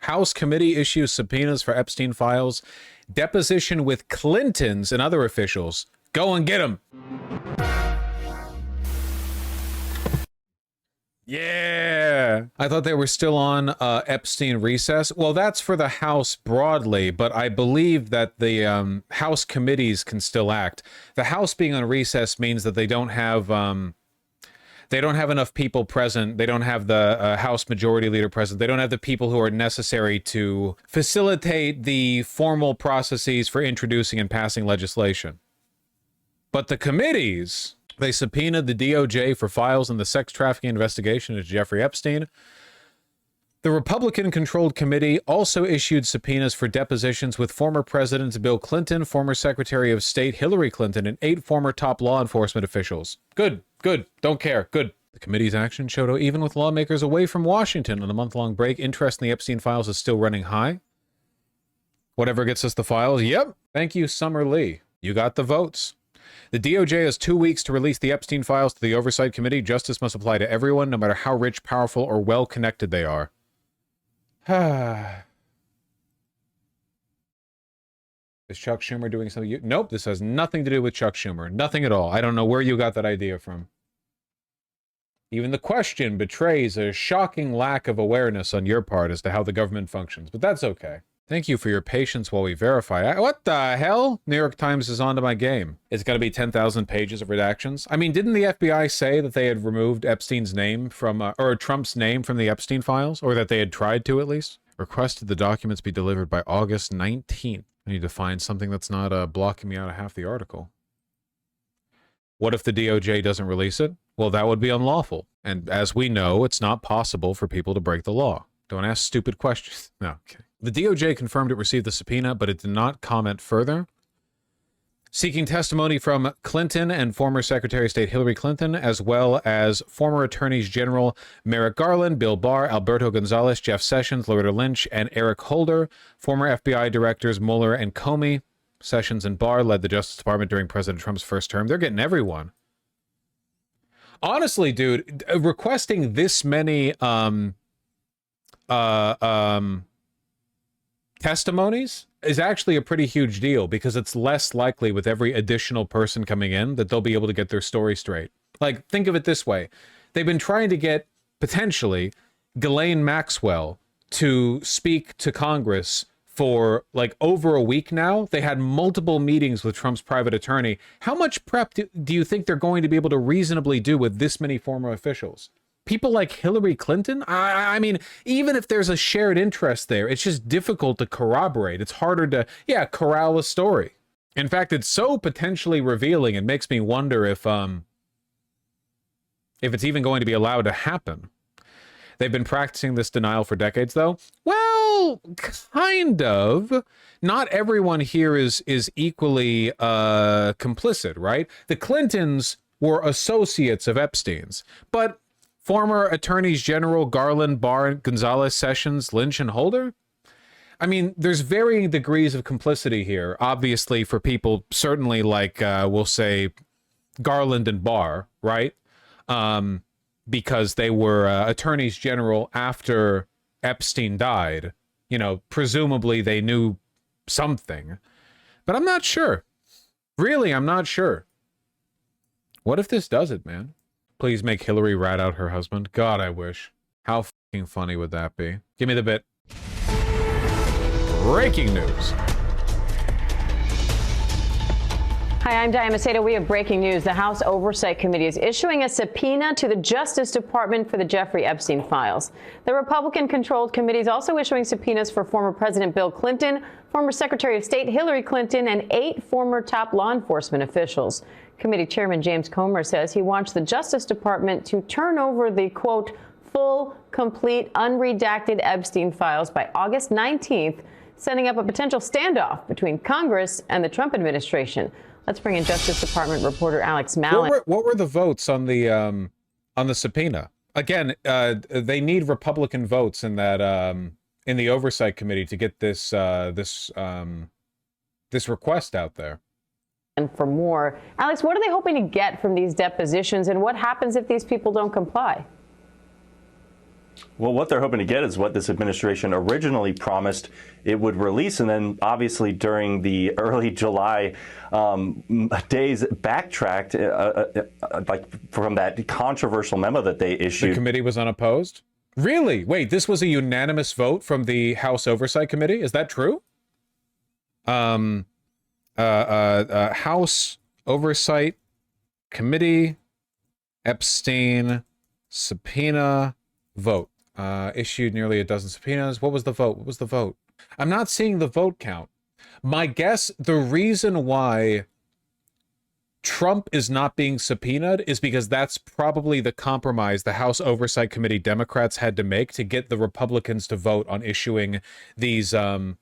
House committee issues subpoenas for Epstein files. Deposition with Clintons and other officials. Go and get them. Yeah. I thought they were still on Epstein recess. Well, that's for the House broadly, but I believe that the House committees can still act. The House being on recess means that they don't have enough people present. They don't have the House Majority Leader present. They don't have the people who are necessary to facilitate the formal processes for introducing and passing legislation. But the committees, they subpoenaed the DOJ for files in the sex trafficking investigation into Jeffrey Epstein. The Republican-controlled committee also issued subpoenas for depositions with former Presidents Bill Clinton, former Secretary of State Hillary Clinton, and 8 former top law enforcement officials. Good, good, don't care, good. The committee's action showed how even with lawmakers away from Washington on a month-long break, interest in the Epstein files is still running high. Whatever gets us the files, yep. Thank you, Summer Lee. You got the votes. The DOJ has 2 weeks to release the Epstein files to the Oversight Committee. Justice must apply to everyone, no matter how rich, powerful, or well-connected they are. Is Chuck Schumer doing something? Nope, this has nothing to do with Chuck Schumer. Nothing at all. I don't know where you got that idea from. Even the question betrays a shocking lack of awareness on your part as to how the government functions, but that's okay. Thank you for your patience while we verify. What the hell? New York Times is onto my game. It's got to be 10,000 pages of redactions. I mean, didn't the FBI say that they had removed Epstein's name from, or Trump's name from the Epstein files? Or that they had tried to, at least? Requested the documents be delivered by August 19th. I need to find something that's not blocking me out of half the article. What if the DOJ doesn't release it? Well, that would be unlawful. And as we know, it's not possible for people to break the law. Don't ask stupid questions. No, okay. The DOJ confirmed it received the subpoena, but it did not comment further. Seeking testimony from Clinton and former Secretary of State Hillary Clinton, as well as former Attorneys General Merrick Garland, Bill Barr, Alberto Gonzales, Jeff Sessions, Loretta Lynch, and Eric Holder, former FBI Directors Mueller and Comey. Sessions and Barr led the Justice Department during President Trump's first term. They're getting everyone. Honestly, dude, requesting this many testimonies is actually a pretty huge deal because it's less likely with every additional person coming in that they'll be able to get their story straight. Like, think of it this way. They've been trying to get, potentially, Ghislaine Maxwell to speak to Congress for like over a week now. They had multiple meetings with Trump's private attorney. How much prep do you think they're going to be able to reasonably do with this many former officials? People like Hillary Clinton? I mean, even if there's a shared interest there, it's just difficult to corroborate. It's harder to, corral a story. In fact, it's so potentially revealing, it makes me wonder if it's even going to be allowed to happen. They've been practicing this denial for decades, though. Well, kind of. Not everyone here is equally complicit, right? The Clintons were associates of Epstein's, but former Attorneys General Garland, Barr, Gonzales, Sessions, Lynch, and Holder? I mean, there's varying degrees of complicity here, obviously, for people certainly like, we'll say, Garland and Barr, right? Because they were attorneys general after Epstein died. You know, presumably they knew something. But I'm not sure. Really, I'm not sure. What if this does it, man? Please make Hillary rat out her husband. God, I wish. How fucking funny would that be? Give me the bit. Breaking news. Hi, I'm Diane Macedo. We have breaking news. The House Oversight Committee is issuing a subpoena to the Justice Department for the Jeffrey Epstein files. The Republican-controlled committee is also issuing subpoenas for former President Bill Clinton, former Secretary of State Hillary Clinton, and 8 former top law enforcement officials. Committee Chairman James Comer says he wants the Justice Department to turn over the, quote, full, complete, unredacted Epstein files by August 19th, setting up a potential standoff between Congress and the Trump administration. Let's bring in Justice Department reporter Alex Mallon. What were the votes on the subpoena? Again, they need Republican votes in that in the Oversight Committee to get this request out there. And for more, Alex, what are they hoping to get from these depositions, and what happens if these people don't comply? Well, what they're hoping to get is what this administration originally promised it would release, and then obviously during the early July days backtracked like from that controversial memo that they issued. The committee was unopposed? Really? Wait, this was a unanimous vote from the House Oversight Committee? Is that true? House Oversight Committee, Epstein, subpoena, vote. Issued nearly a dozen subpoenas. What was the vote? What was the vote? I'm not seeing the vote count. My guess, the reason why Trump is not being subpoenaed is because that's probably the compromise the House Oversight Committee Democrats had to make to get the Republicans to vote on issuing these subpoenas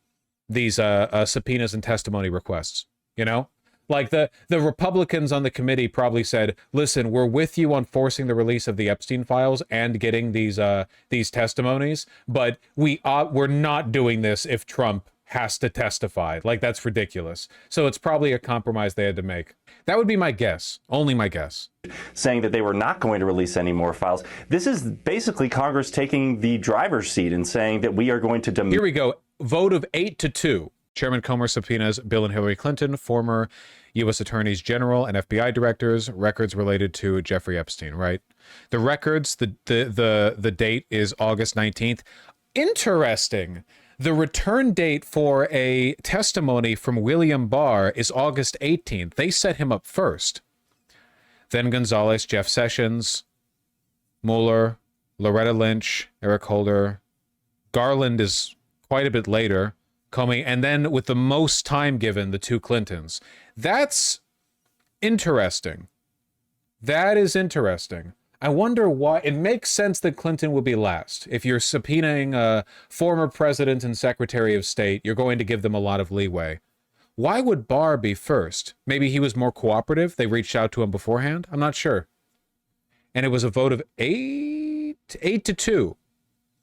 and testimony requests. You know, like the Republicans on the committee probably said, "Listen, we're with you on forcing the release of the Epstein files and getting these testimonies, but we're not doing this if Trump has to testify. Like, that's ridiculous." So it's probably a compromise they had to make. That would be my guess. Only my guess. Saying that they were not going to release any more files. This is basically Congress taking the driver's seat and saying that we are going to Here we go. Vote of 8-2. Chairman Comer subpoenas Bill and Hillary Clinton, former U.S. attorneys general and FBI directors, records related to Jeffrey Epstein, right? The records, the date is August 19th. Interesting. The return date for a testimony from William Barr is August 18th. They set him up first. Then Gonzalez, Jeff Sessions, Mueller, Loretta Lynch, Eric Holder. Garland is quite a bit later. Comey, and then with the most time given, the two Clintons. That's interesting. That is interesting. I wonder why. It makes sense that Clinton would be last. If you're subpoenaing a former president and secretary of state, you're going to give them a lot of leeway. Why would Barr be first? Maybe he was more cooperative. They reached out to him beforehand. I'm not sure. And it was a vote of 8-2.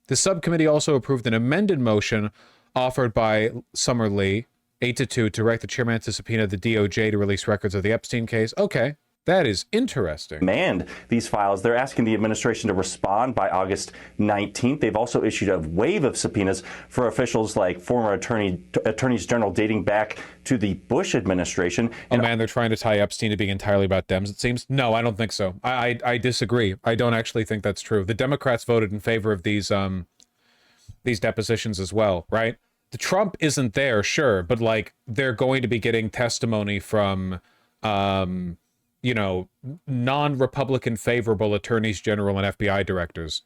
The subcommittee also approved an amended motion offered by Summer Lee, 8-2, to direct the chairman to subpoena the DOJ to release records of the Epstein case. Okay. That is interesting. Demand these files. They're asking the administration to respond by August 19th. They've also issued a wave of subpoenas for officials like former attorneys general dating back to the Bush administration. Oh man, they're trying to tie Epstein to being entirely about Dems, it seems. No, I don't think so. I disagree. I don't actually think that's true. The Democrats voted in favor of these depositions as well, right? The Trump isn't there, sure, but like they're going to be getting testimony from non-Republican favorable attorneys general and FBI directors.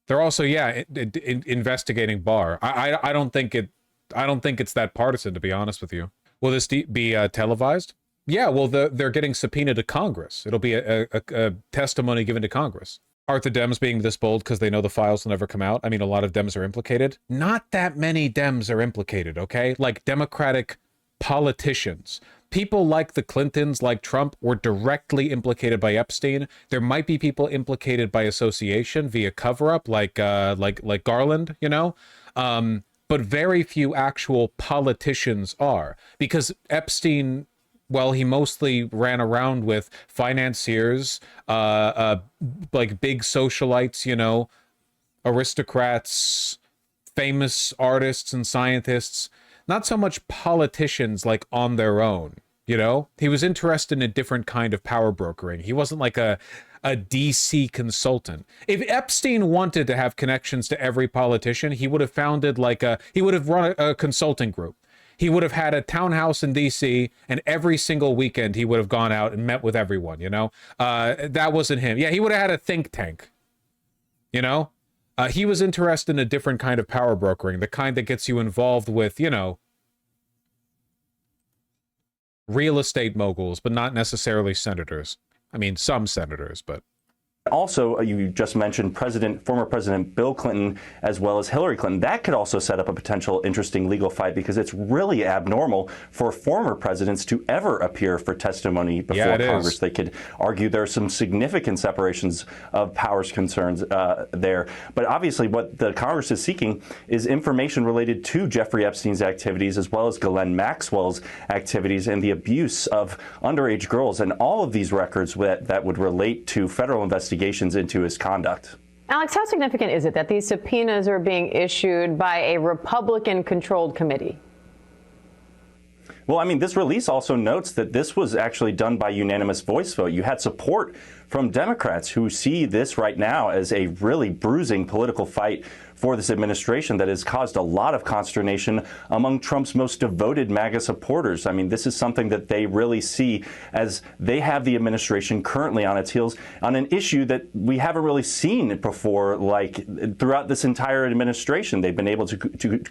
They're also, investigating Barr. I don't think it's that partisan, to be honest with you. Will this be televised? Yeah, well, they're getting subpoenaed to Congress. It'll be a testimony given to Congress. Aren't the Dems being this bold because they know the files will never come out? I mean, a lot of Dems are implicated. Not that many Dems are implicated, okay? Like Democratic politicians. People like the Clintons, like Trump, were directly implicated by Epstein. There might be people implicated by association via cover-up, like Garland, you know? But very few actual politicians are. Because Epstein, well, he mostly ran around with financiers, like big socialites, you know, aristocrats, famous artists and scientists. Not so much politicians like on their own, you know? He was interested in a different kind of power brokering. He wasn't like a DC consultant. If Epstein wanted to have connections to every politician, he would have founded he would have run a consulting group. He would have had a townhouse in DC, and every single weekend he would have gone out and met with everyone, you know? That wasn't him. Yeah, he would have had a think tank, you know? He was interested in a different kind of power brokering, the kind that gets you involved with, you know, real estate moguls, but not necessarily senators. I mean, some senators, but... Also, you just mentioned former President Bill Clinton, as well as Hillary Clinton. That could also set up a potential interesting legal fight because it's really abnormal for former presidents to ever appear for testimony before Congress. They could argue there are some significant separations of powers concerns there. But obviously what the Congress is seeking is information related to Jeffrey Epstein's activities, as well as Ghislaine Maxwell's activities and the abuse of underage girls, and all of these records that would relate to federal investigations into his conduct. Alex, how significant is it that these subpoenas are being issued by a Republican-controlled committee? Well, I mean, this release also notes that this was actually done by unanimous voice vote. You had support from Democrats who see this right now as a really bruising political fight for this administration that has caused a lot of consternation among Trump's most devoted MAGA supporters. I mean, this is something that they really see as they have the administration currently on its heels on an issue that we haven't really seen before, like throughout this entire administration. They've been able to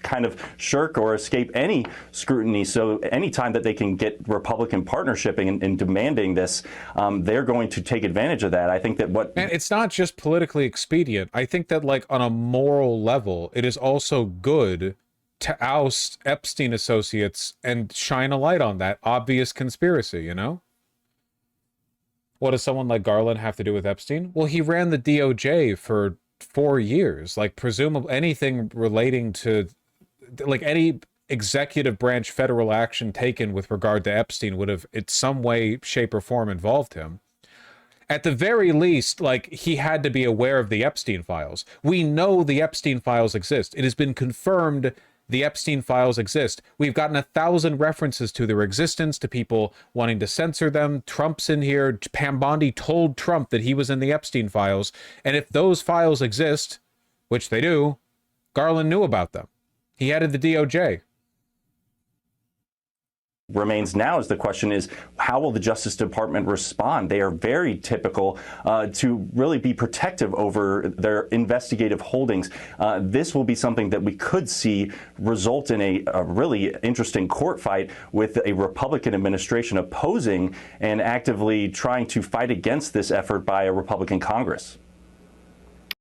kind of shirk or escape any scrutiny. So anytime that they can get Republican partnership in demanding this, they're going to take advantage of that. I think that And it's not just politically expedient. I think that, like, on a moral level, it is also good to oust Epstein associates and shine a light on that obvious conspiracy, you know? What does someone like Garland have to do with Epstein? Well, he ran the DOJ for 4 years. Like, presumably anything relating to, like, any executive branch federal action taken with regard to Epstein would have, in some way, shape, or form, involved him. At the very least, like, he had to be aware of the Epstein files. We know the Epstein files exist. It has been confirmed the Epstein files exist. We've gotten 1,000 references to their existence, to people wanting to censor them. Trump's in here. Pam Bondi told Trump that he was in the Epstein files. And if those files exist, which they do, Garland knew about them. He headed the DOJ. Remains now is the question is, how will the Justice Department respond? They are very typical to really be protective over their investigative holdings. This will be something that we could see result in a really interesting court fight with a Republican administration opposing and actively trying to fight against this effort by a Republican Congress.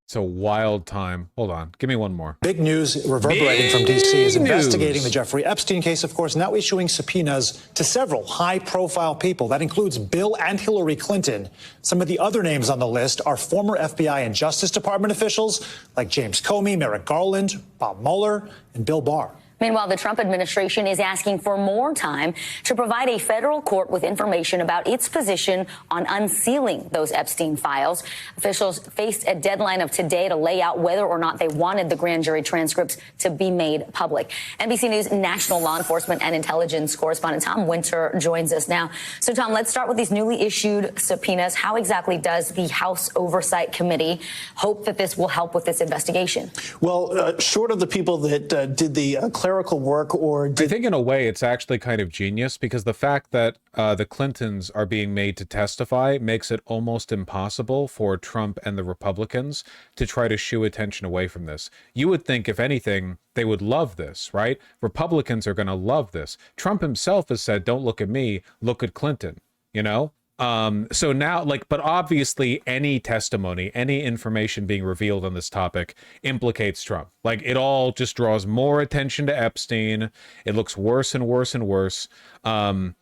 It's a wild time. Hold on. Give me one more. Big news reverberating from D.C. is investigating the Jeffrey Epstein case, of course, now issuing subpoenas to several high-profile people. That includes Bill and Hillary Clinton. Some of the other names on the list are former FBI and Justice Department officials like James Comey, Merrick Garland, Bob Mueller, and Bill Barr. Meanwhile, the Trump administration is asking for more time to provide a federal court with information about its position on unsealing those Epstein files. Officials faced a deadline of today to lay out whether or not they wanted the grand jury transcripts to be made public. NBC News national law enforcement and intelligence correspondent Tom Winter joins us now. So, Tom, let's start with these newly issued subpoenas. How exactly does the House Oversight Committee hope that this will help with this investigation? Well, short of the people that did the clerical work or I think in a way it's actually kind of genius, because the fact that the Clintons are being made to testify makes it almost impossible for Trump and the Republicans to try to shoo attention away from this. You would think, if anything, they would love this, right? Republicans are going to love this. Trump himself has said, don't look at me, look at Clinton, you know? So now, like, but obviously any testimony, any information being revealed on this topic implicates Trump. Like, it all just draws more attention to Epstein. It looks worse and worse and worse. And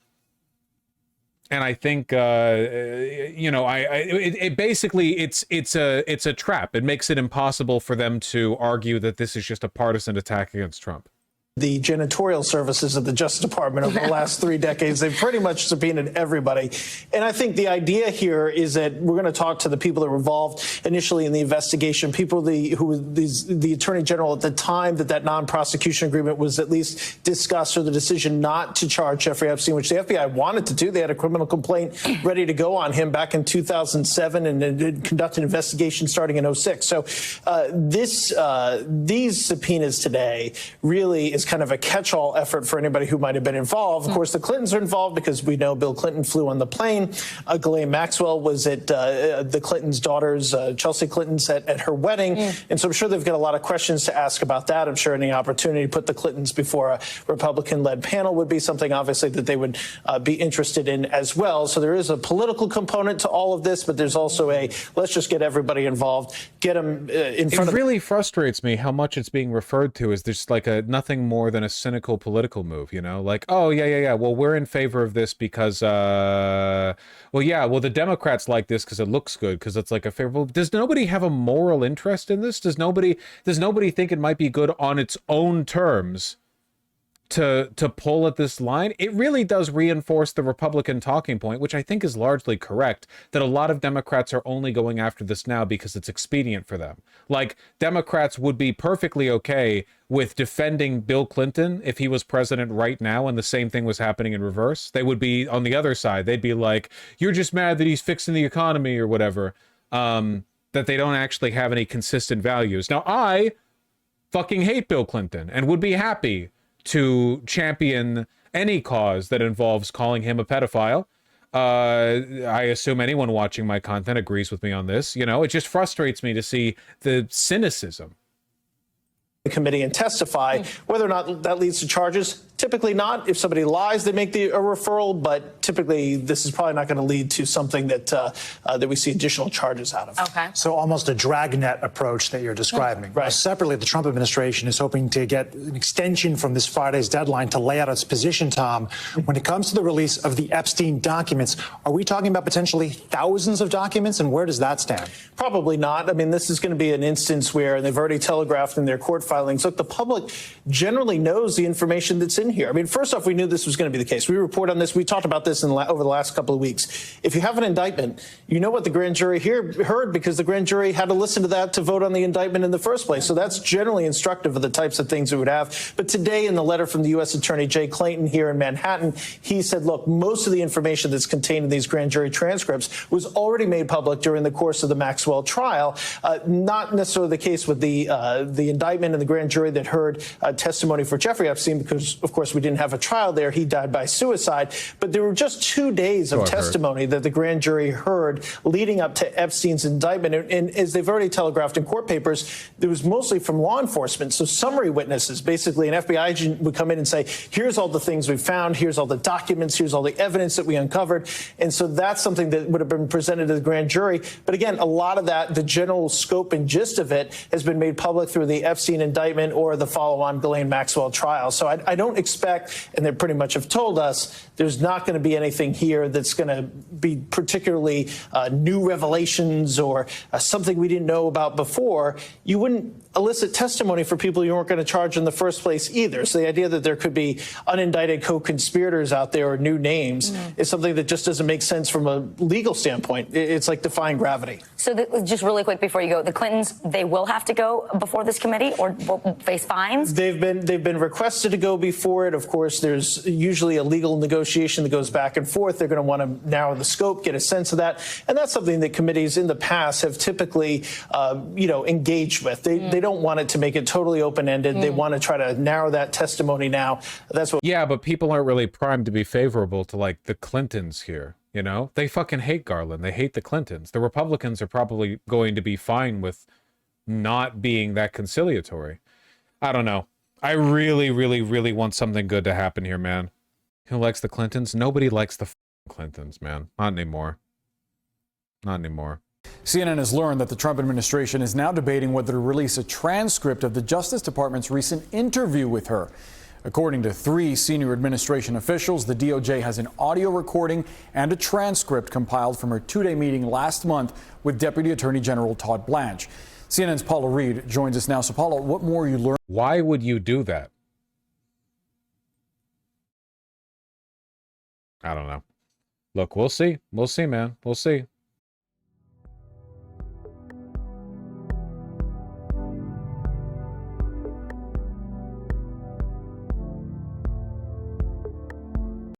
I think, you know, it basically, it's a trap. It makes it impossible for them to argue that this is just a partisan attack against Trump. The janitorial services of the Justice Department over the last 3 decades. They've pretty much subpoenaed everybody. And I think the idea here is that we're going to talk to the people that were involved initially in the investigation, people the Attorney General at the time that non-prosecution agreement was at least discussed, or the decision not to charge Jeffrey Epstein, which the FBI wanted to do. They had a criminal complaint ready to go on him back in 2007 and conducted an investigation starting in 2006. So these subpoenas today really is kind of a catch-all effort for anybody who might have been involved. Of course, the Clintons are involved because we know Bill Clinton flew on the plane. Ghislaine Maxwell was at the Clintons' daughter's, Chelsea Clinton's, at her wedding. And so I'm sure they've got a lot of questions to ask about that. I'm sure any opportunity to put the Clintons before a Republican-led panel would be something, obviously, that they would be interested in as well. So there is a political component to all of this, but there's also a, let's just get everybody involved, get them in front of... It really frustrates me how much it's being referred to as just like a nothing more than a cynical political move, you know, like, oh yeah, well, we're in favor of this because the Democrats like this because it looks good, because it's like a favorable. Does nobody have a moral interest in this? Does nobody think it might be good on its own terms to pull at this line, it really does reinforce the Republican talking point, which I think is largely correct, that a lot of Democrats are only going after this now because it's expedient for them. Like, Democrats would be perfectly okay with defending Bill Clinton if he was president right now and the same thing was happening in reverse. They would be on the other side. They'd be like, you're just mad that he's fixing the economy or whatever, that they don't actually have any consistent values. Now, I fucking hate Bill Clinton and would be happy to champion any cause that involves calling him a pedophile. I assume anyone watching my content agrees with me on this. You know, it just frustrates me to see the cynicism. The committee and testify. Whether or not that leads to charges, typically not. If somebody lies, they make a referral, but typically this is probably not going to lead to something that that we see additional charges out of. Okay. So almost a dragnet approach that you're describing. Right. Separately, the Trump administration is hoping to get an extension from this Friday's deadline to lay out its position, Tom. When it comes to the release of the Epstein documents, are we talking about potentially thousands of documents, and where does that stand? Probably not. I mean, this is going to be an instance where, and they've already telegraphed in their court filings, look, the public generally knows the information that's in here. I mean, first off, we knew this was going to be the case. We report on this. We talked about this over the last couple of weeks. If you have an indictment, you know what the grand jury heard because the grand jury had to listen to that to vote on the indictment in the first place. So that's generally instructive of the types of things we would have. But today, in the letter from the U.S. Attorney Jay Clayton here in Manhattan, he said, look, most of the information that's contained in these grand jury transcripts was already made public during the course of the Maxwell trial. Not necessarily the case with the indictment and the grand jury that heard testimony for Jeffrey Epstein, because, of course, we didn't have a trial there. He died by suicide. But there were just 2 days of testimony that the grand jury heard leading up to Epstein's indictment. And as they've already telegraphed in court papers, it was mostly from law enforcement. So summary witnesses, basically an FBI agent would come in and say, here's all the things we found, here's all the documents, here's all the evidence that we uncovered. And so that's something that would have been presented to the grand jury. But again, a lot of that, the general scope and gist of it, has been made public through the Epstein indictment or the follow-on Ghislaine Maxwell trial. So I don't expect, and they pretty much have told us, there's not going to be anything here that's going to be particularly new revelations or something we didn't know about before. You wouldn't elicit testimony for people you weren't going to charge in the first place either. So the idea that there could be unindicted co-conspirators out there or new names is something that just doesn't make sense from a legal standpoint. It's like defying gravity. So just really quick before you go, the Clintons, they will have to go before this committee or will face fines? They've been requested to go before it. Of course, there's usually a legal negotiation that goes back and forth. They're going to want to narrow the scope, get a sense of that. And that's something that committees in the past have typically, engaged with. They don't want it to make it totally open-ended. They want to try to narrow that testimony now. That's what. Yeah, but people aren't really primed to be favorable to, like, the Clintons here. You know, they fucking hate Garland. They hate the Clintons. The Republicans are probably going to be fine with not being that conciliatory. I don't know. I really, really, really want something good to happen here, man. Who likes the Clintons? Nobody likes the Clintons, man. Not anymore. Not anymore. CNN has learned that the Trump administration is now debating whether to release a transcript of the Justice Department's recent interview with her. According to 3 senior administration officials, the DOJ has an audio recording and a transcript compiled from her 2-day meeting last month with Deputy Attorney General Todd Blanche. CNN's Paula Reed joins us now. So, Paula, what more you learned? Why would you do that? I don't know. Look, we'll see. We'll see, man. We'll see.